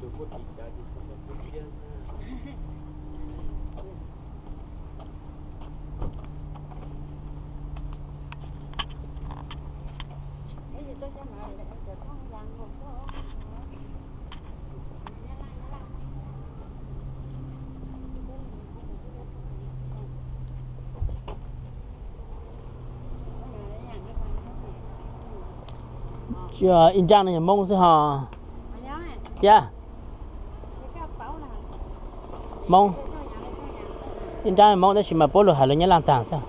ดูพูดอีกจาดูพูดเรื่องChưa in trang này mông sẽ hò. Dạ. Mông. In trang này mông đã chỉ mà bố lột hả lên nhá làm tảng sao?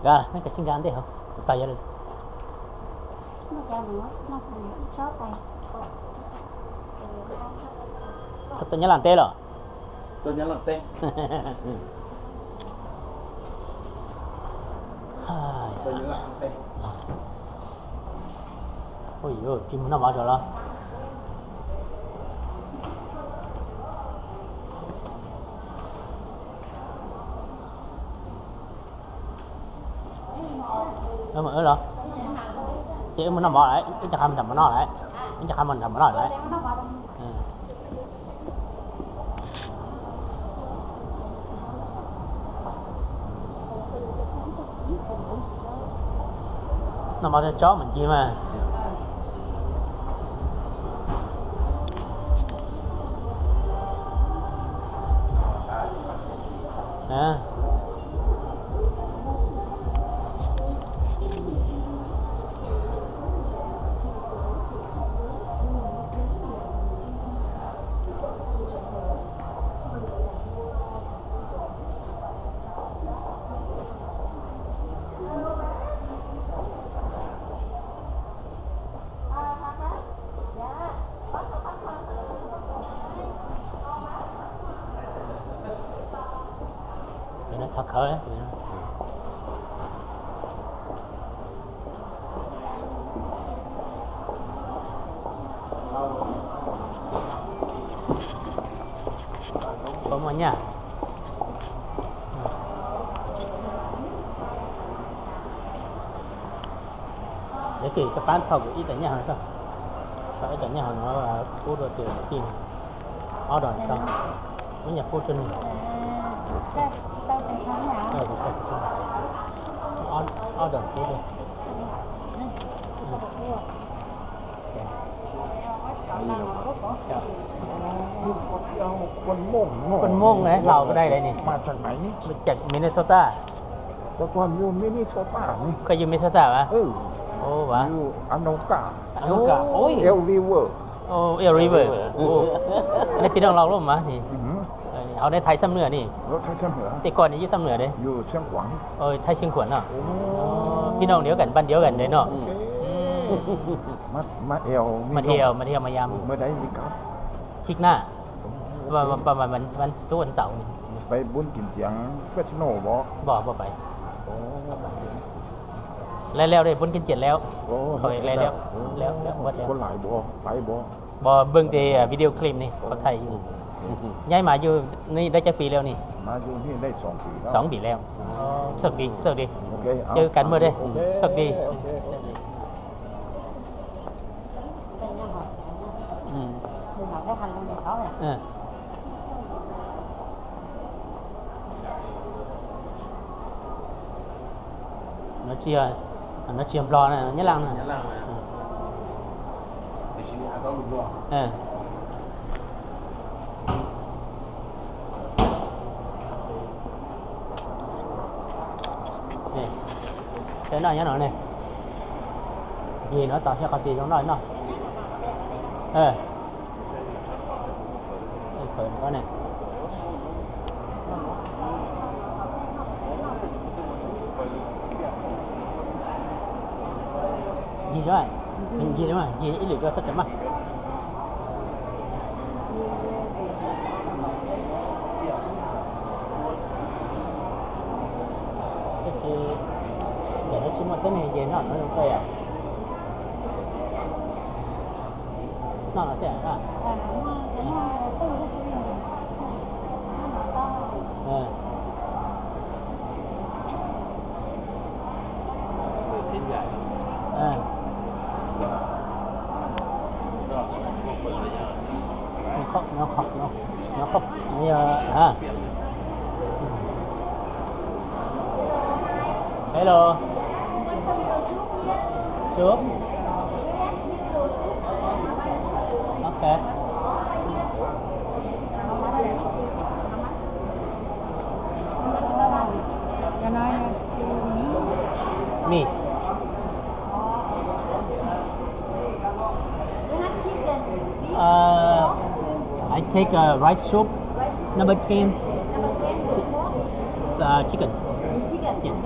Gà, mấy cái chân gà đấy hả? Tay ra đây. Cái tôi nhớ làm tê rồi. Tôi nhớ làm tê. Tôi nhớ làm tê. Ôi giời, chim nó vào rồi đó. Mà ở đó chị mình nằm bỏ lại cái chả mình nằm nó lại cái chả mình nằm nó lại nó bỏ cho chó mình chi mà thật khởi đấy. Có mà nha. Để kì cái bán thầu ít tại nhà hả sao? Phải tại nhà nó là cú đồ tiền tin. Ở đó sao? Mấy nhà cú chân. Order food. คนม่วงนะเราก็ได้เลยนี่มาจากไหนมาจากมินนิโซตาแต่ก่อนอยู่มินนิโซตานี่เคยอยู่มินนิโซตาป่ะโอ้วะอยู่อโนกาโอ้ยเอลริเวอร์เอลริเวอร์โอ้ในพี่น้องเราร่วมมานี่เอาในไทยซ้ำเหนือนี่ไทยซ้ำเหนือแต่ก่อนนี่อยู่ซ้ำเหนือเด้อยู่เชียงขวางไทยเชียงขวางเนาะพี่น้องเดียวกันบ้านเดียวกันเด้เนาะมาเที่ยวมายามเมื่อใดอีกครับชิกหน้าประมาณวันศุกร์วันเสาร์นี่ไปบุญกินเจียงเฟสโนบ่ไปแล้วได้บุญกินเจียงแล้วแล้วหมดแล้วคนหลายบ่ไปบ่เบิ่งแต่วิดีโอคลิปนี่เขาไทยอยู่ย้ายมาอยู่นี่ได้จักปีแล้วนี่มาอยู่นี่ได้2ปีแล้ว2ปีแล้วสวัสดีเจอกันมื้อเด้สวัสดีnó chia bò này nhớ lăng này để xin ăn có luôn rồi này cái này nhớ này gì nó tạo cho cái gì trong đó nó khởi nó này 几万，几万，一六个什么？这是để nó chỉ một cái này về nó không cây à? Nó là sẽ à? Nó khóc bây giờ à hello soup okay me I take a rice soup number 10 chicken yes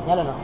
nhớ lên rồi